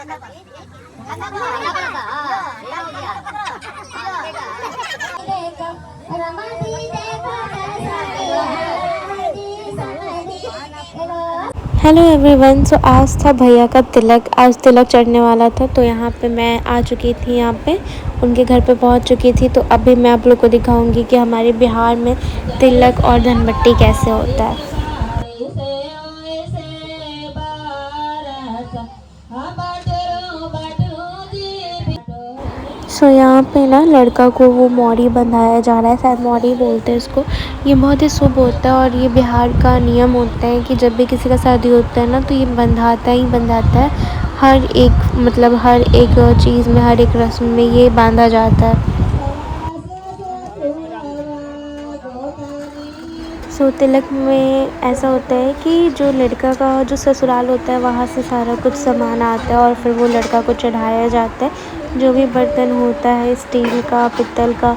Hello everyone. सो आज था भैया का तिलक, आज तिलक चढ़ने वाला था। तो यहाँ पे मैं आ चुकी थी, यहाँ पे उनके घर पे पहुँच चुकी थी। तो अभी मैं आप लोग को दिखाऊंगी कि हमारे बिहार में तिलक और धनबट्टी कैसे होता है। सो यहाँ पे ना लड़का को वो मौरी बंधाया जा रहा है, शायद मौरी बोलते हैं इसको। ये बहुत ही शुभ होता है और ये बिहार का नियम होता है कि जब भी किसी का शादी होता है ना तो ये बंधाता ही बंधाता है। हर एक मतलब हर एक चीज़ में, हर एक रस्म में ये बांधा जाता है। सो तिलक में ऐसा होता है कि जो लड़का का जो ससुराल होता है वहाँ से सारा कुछ सामान आता है और फिर वो लड़का को चढ़ाया जाता है। जो भी बर्तन होता है स्टील का, पित्तल का,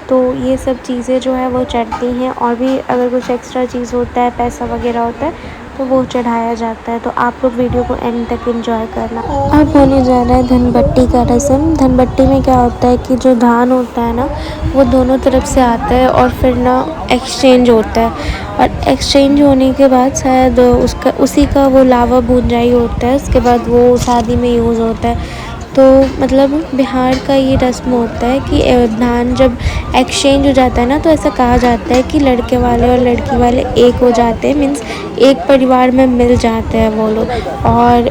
तो ये सब चीज़ें जो है वो चढ़ती हैं। और भी अगर कुछ एक्स्ट्रा चीज़ होता है, पैसा वगैरह होता है, तो वो चढ़ाया जाता है। तो आप लोग वीडियो को एंड तक एंजॉय करना। अब होने जा रहा है धनबट्टी का रस्म। धनबट्टी में क्या होता है कि जो धान होता है ना वो दोनों तरफ से आता है और फिर ना एक्सचेंज होता है। और एक्सचेंज होने के बाद शायद उसका उसी का वो लावा भूंजाई होता है, उसके बाद वो शादी में यूज़ होता है। तो मतलब बिहार का ये रस्म होता है कि धान जब एक्सचेंज हो जाता है ना तो ऐसा कहा जाता है कि लड़के वाले और लड़की वाले एक हो जाते हैं, मीन्स एक परिवार में मिल जाते हैं वो लोग। और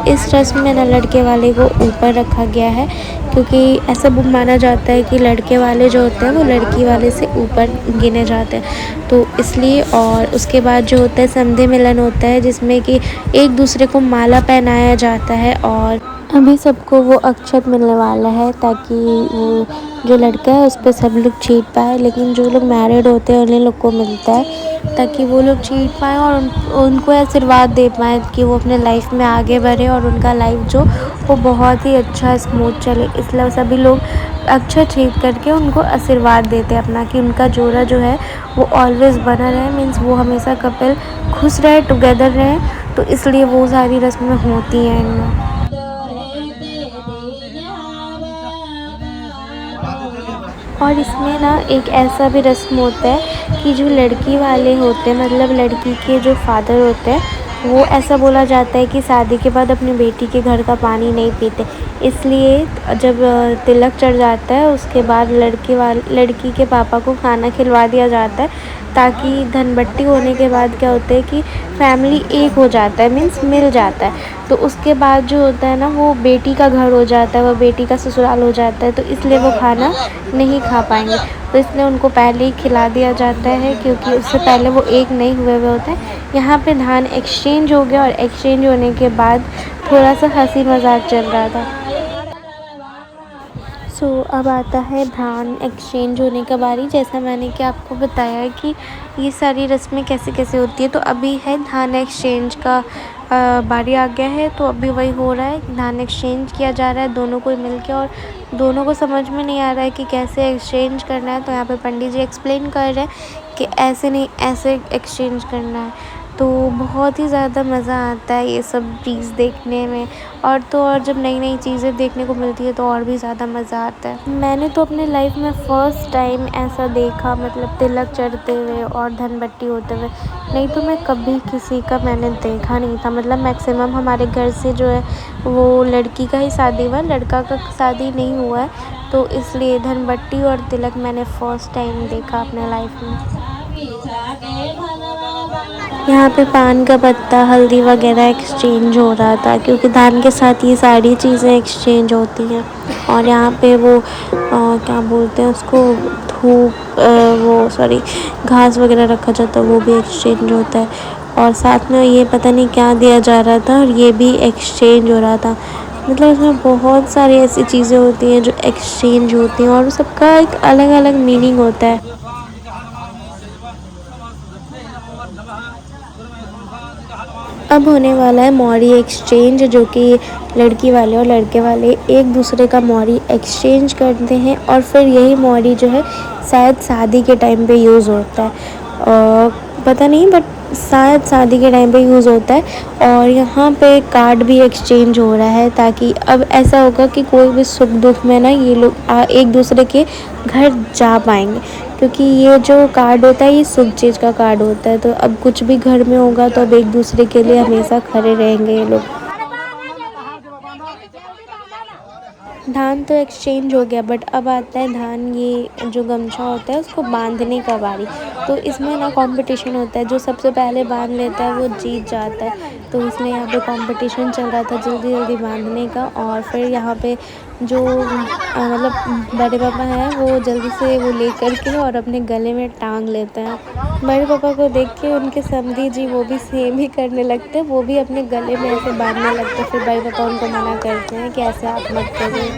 इस रस्म में ना लड़के वाले को ऊपर रखा गया है, क्योंकि ऐसा माना जाता है कि लड़के वाले जो होते हैं वो लड़की वाले से ऊपर गिने जाते हैं, तो इसलिए। और उसके बाद जो होता है समधि मिलन होता है, जिसमें कि एक दूसरे को माला पहनाया जाता है। और अभी सबको वो अक्षत मिलने वाला है ताकि वो जो लड़का है उस पर सब लोग चीट पाए, लेकिन जो लोग मैरिड होते हैं उन्हीं लोग को मिलता है ताकि वो लोग चीट पाएँ और उनको आशीर्वाद दे पाएँ कि वो अपने लाइफ में आगे बढ़े और उनका लाइफ जो वो बहुत ही अच्छा स्मूथ चले। इसलिए सभी लोग अक्षत छीट करके उनको आशीर्वाद देते हैं अपना, कि उनका जोड़ा जो है वो ऑलवेज़ बना रहे, मीन्स वो हमेशा कपल खुश रहे, टुगेदर रहे। तो इसलिए वो सारी रस्में होती हैं इनमें। और इसमें ना एक ऐसा भी रस्म होता है कि जो लड़की वाले होते हैं, मतलब लड़की के जो फादर होते हैं, वो ऐसा बोला जाता है कि शादी के बाद अपनी बेटी के घर का पानी नहीं पीते। इसलिए जब तिलक चढ़ जाता है उसके बाद लड़की के पापा को खाना खिलवा दिया जाता है, ताकि धनबट्टी होने के बाद क्या होता है कि फैमिली एक हो जाता है, मीन्स मिल जाता है। तो उसके बाद जो होता है ना वो बेटी का घर हो जाता है, वो बेटी का ससुराल हो जाता है। तो इसलिए वो खाना नहीं खा पाएंगे, तो इसलिए उनको पहले ही खिला दिया जाता है, क्योंकि उससे पहले वो एक नहीं हुए होते हैं। यहाँ पे धान एक्सचेंज हो गया और एक्सचेंज होने के बाद थोड़ा सा हंसी मजाक चल रहा था। सो अब आता है धान एक्सचेंज होने का बारी। जैसा मैंने कि आपको बताया कि ये सारी रस्में कैसे कैसे होती है, तो अभी है धान एक्सचेंज का बारी आ गया है। तो अभी वही हो रहा है, धान एक्सचेंज किया जा रहा है दोनों को मिल के। और दोनों को समझ में नहीं आ रहा है कि कैसे एक्सचेंज करना है, तो यहाँ पे पंडित जी एक्सप्लेन कर रहे हैं कि ऐसे नहीं, ऐसे एक्सचेंज करना है। तो बहुत ही ज़्यादा मज़ा आता है ये सब चीज़ देखने में। और तो और जब नई नई चीज़ें देखने को मिलती है तो और भी ज़्यादा मज़ा आता है। मैंने तो अपने लाइफ में फ़र्स्ट टाइम ऐसा देखा, मतलब तिलक चढ़ते हुए और धनबट्टी होते हुए। नहीं तो मैं कभी किसी का मैंने देखा नहीं था। मतलब मैक्सिमम हमारे घर से जो है वो लड़की का ही शादी हुआ, लड़का का शादी नहीं हुआ है। तो इसलिए धनबट्टी और तिलक मैंने फ़र्स्ट टाइम देखा अपने लाइफ में। यहाँ पे पान का पत्ता, हल्दी वगैरह एक्सचेंज हो रहा था, क्योंकि धान के साथ ये सारी चीज़ें एक्सचेंज होती हैं। और यहाँ पे वो क्या बोलते हैं उसको, घास वगैरह रखा जाता है, वो भी एक्सचेंज होता है। और साथ में ये पता नहीं क्या दिया जा रहा था और ये भी एक्सचेंज हो रहा था। मतलब इसमें बहुत सारी ऐसी चीज़ें होती हैं जो एक्सचेंज होती हैं और सबका एक अलग अलग मीनिंग होता है। अब होने वाला है मौरी एक्सचेंज, जो कि लड़की वाले और लड़के वाले एक दूसरे का मौरी एक्सचेंज करते हैं। और फिर यही मौरी जो है शायद शादी के टाइम पे यूज़ होता है, पता नहीं, बट शायद शादी के टाइम पे यूज़ होता है। और यहाँ पे कार्ड भी एक्सचेंज हो रहा है, ताकि अब ऐसा होगा कि कोई भी सुख दुख में ना ये लोग एक दूसरे के घर जा पाएंगे, क्योंकि ये जो कार्ड होता है ये शुभ चीज़ का कार्ड होता है। तो अब कुछ भी घर में होगा तो अब एक दूसरे के लिए हमेशा खड़े रहेंगे ये लोग। धान तो एक्सचेंज हो गया, बट अब आता है धान, ये जो गमछा होता है उसको बांधने का बारी। तो इसमें ना कंपटीशन होता है, जो सबसे पहले बांध लेता है वो जीत जाता है। तो इसलिए यहाँ पे कंपटीशन चल रहा था जल्दी जल्दी बांधने का। और फिर यहाँ पे जो मतलब बड़े पापा हैं वो जल्दी से वो लेकर के और अपने गले में टांग लेते हैं। बड़े पापा को देख के उनके समधी जी वो भी सेम ही करने लगते हैं, वो भी अपने गले में ऐसे बांधने लगते हैं। फिर बड़े पापा उनको मना करते हैं कि ऐसे आप मत करिए।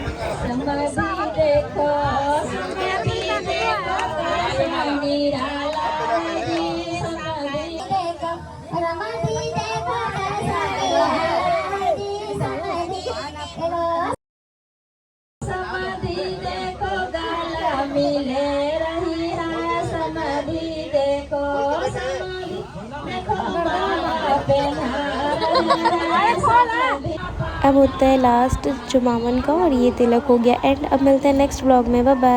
अब होता है लास्ट चुमावन का, और ये तिलक हो गया एंड। अब मिलते हैं नेक्स्ट ब्लॉग में, बाय बाय।